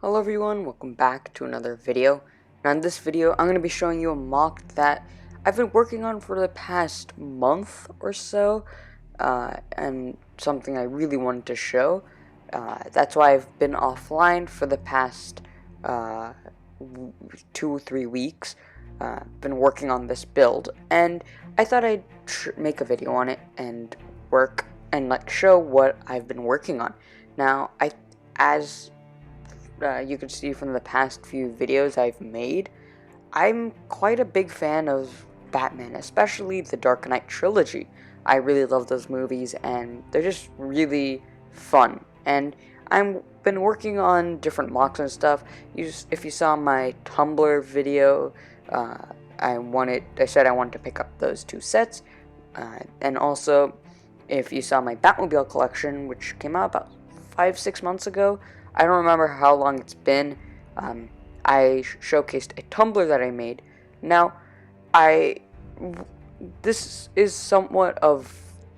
Hello everyone, welcome back to another video. Now in this video, I'm going to be showing you a mock that I've been working on for the past month or so, and something I really wanted to show. That's why I've been offline for the past 2 or 3 weeks. Been working on this build, and I thought I'd make a video on it and work and show what I've been working on. Now, as you can see from the past few videos I've made, I'm quite a big fan of Batman, especially the Dark Knight trilogy. I really love those movies, and they're just really fun. And I've been working on different mocks and stuff. If you saw my Tumblr video, I said I wanted to pick up those 2 sets. And also, if you saw my Batmobile collection, which came out about 5-6 months ago, I don't remember how long it's been. I showcased a Tumblr that I made. Now, this is somewhat of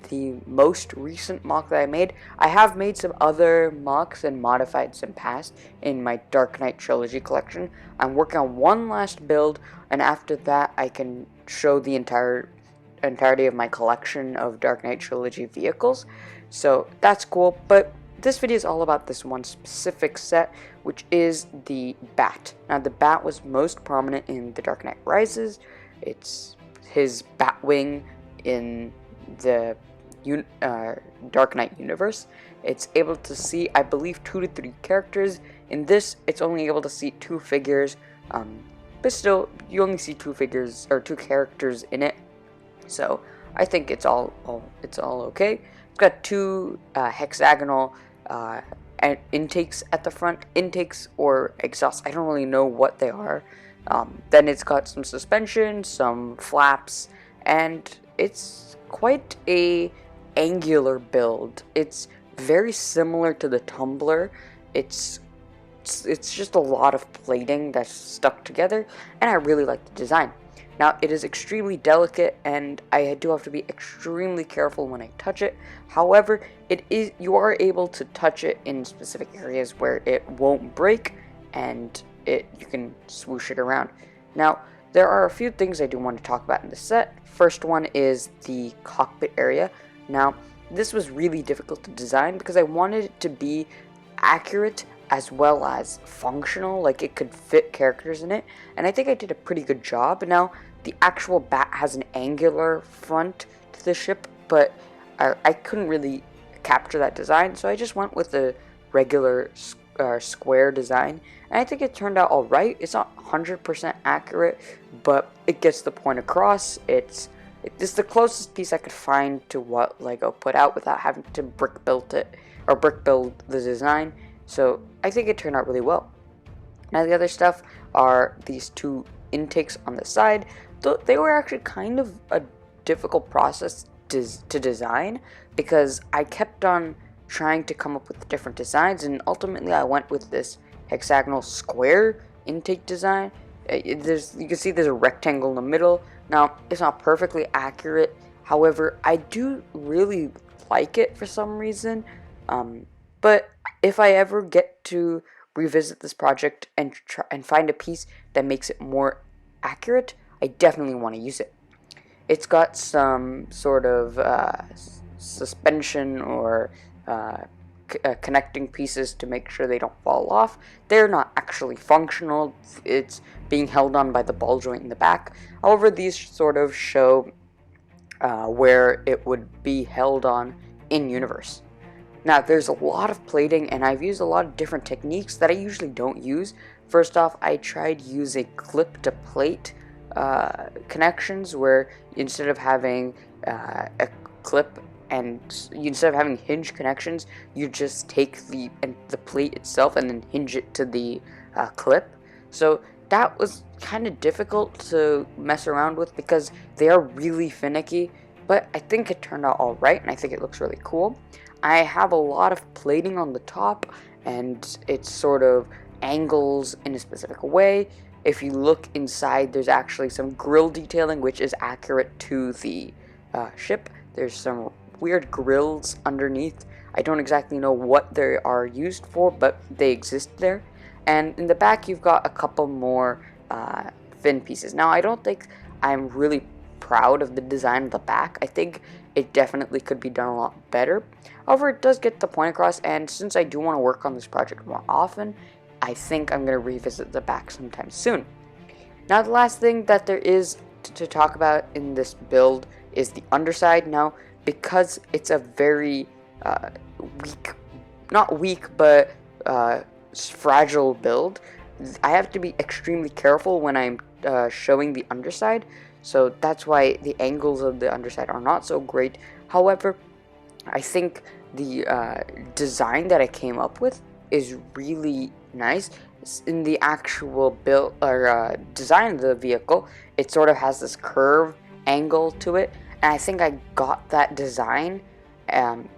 the most recent mock that I made. I have made some other mocks and modified some past in my Dark Knight trilogy collection. I'm working on one last build, and after that I can show the entirety of my collection of Dark Knight trilogy vehicles. So that's cool, but this video is all about this one specific set, which is the Bat. Now, the Bat was most prominent in The Dark Knight Rises. It's his Batwing in the Dark Knight universe. It's able to see, I believe, 2 to 3 characters. In this, it's only able to see 2 figures, but still, you only see 2 figures or 2 characters in it. So I think it's all okay. It's got 2 hexagonal intakes at the front, intakes or exhausts. I don't really know what they are. Then it's got some suspension, some flaps, and it's quite a angular build. It's very similar to the Tumbler. It's just a lot of plating that's stuck together, and I really like the design. Now, it is extremely delicate, and I do have to be extremely careful when I touch it. However, you are able to touch it in specific areas where it won't break, and you can swoosh it around. Now, there are a few things I do want to talk about in the set. First one is the cockpit area. Now, this was really difficult to design because I wanted it to be accurate as well as functional, like it could fit characters in it, and I think I did a pretty good job. Now, the actual Bat has an angular front to the ship, but I couldn't really capture that design, so I just went with the regular square design, and I think it turned out alright. It's not 100% accurate, but it gets the point across. It's the closest piece I could find to what LEGO put out without having to brick build the design. So I think it turned out really well. Now, the other stuff are these 2 intakes on the side. They were actually kind of a difficult process to design because I kept on trying to come up with different designs, and ultimately I went with this hexagonal square intake design. You can see there's a rectangle in the middle. Now, it's not perfectly accurate. However, I do really like it for some reason. But if I ever get to revisit this project and find a piece that makes it more accurate, I definitely want to use it. It's got some sort of suspension or connecting pieces to make sure they don't fall off. They're not actually functional. It's being held on by the ball joint in the back. However, these sort of show where it would be held on in universe. Now, there's a lot of plating, and I've used a lot of different techniques that I usually don't use. First off, I tried using clip-to-plate connections, where instead of having a clip and instead of having hinge connections, you just take the plate itself and then hinge it to the clip. So that was kind of difficult to mess around with because they are really finicky, but I think it turned out alright, and I think it looks really cool. I have a lot of plating on the top, and it sort of angles in a specific way. If you look inside, there's actually some grille detailing, which is accurate to the ship. There's some weird grills underneath. I don't exactly know what they are used for, but they exist there. And in the back, you've got a couple more fin pieces. Now, I don't think I'm really proud of the design of the back. I think it definitely could be done a lot better. However, it does get the point across, and since I do want to work on this project more often, I think I'm going to revisit the back sometime soon. Now, the last thing that there is to talk about in this build is the underside. Now, because it's a very weak, not weak, but fragile build, I have to be extremely careful when I'm showing the underside. So that's why the angles of the underside are not so great. However, I think the design that I came up with is really nice. In the actual build or design of the vehicle, it sort of has this curve angle to it, and I think I got that design.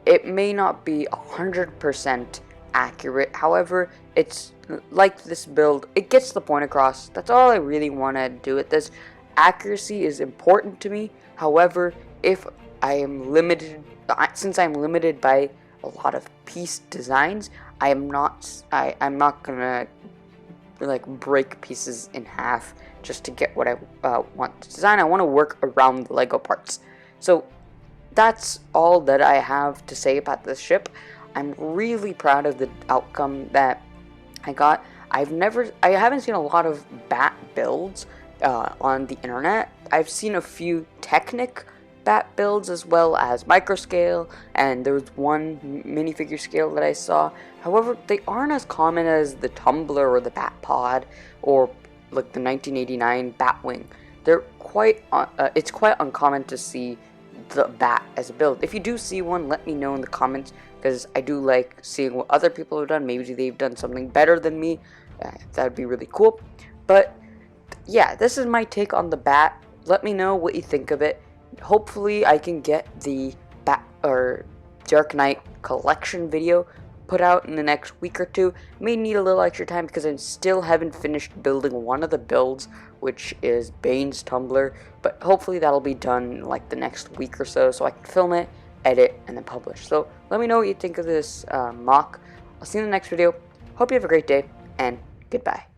It may not be 100% accurate, however, it's like this build, it gets the point across. That's all I really want to do with this. Accuracy is important to me. However, if I am limited, since I'm limited by a lot of piece designs, I'm not gonna like break pieces in half just to get what I want to design. I want to work around the Lego parts. So that's all that I have to say about this ship. I'm really proud of the outcome that I got. I haven't seen a lot of bat builds on the internet. I've seen a few Technic bat builds as well as micro scale, and there was one minifigure scale that I saw. However, they aren't as common as the Tumbler or the Bat Pod or like the 1989 Batwing. They're quite it's quite uncommon to see the bat as a build. If you do see one, let me know in the comments, because I do like seeing what other people have done. Maybe they've done something better than me. That would be really cool. But yeah, this is my take on the bat. Let me know what you think of it. Hopefully I can get the Dark Knight collection video put out in the next week or two. May need a little extra time because I still haven't finished building one of the builds, which is Bane's Tumbler, but hopefully that'll be done in like the next week or so I can film it, edit, and then publish. So let me know what you think of this mock. I'll see you in the next video. Hope you have a great day, and goodbye.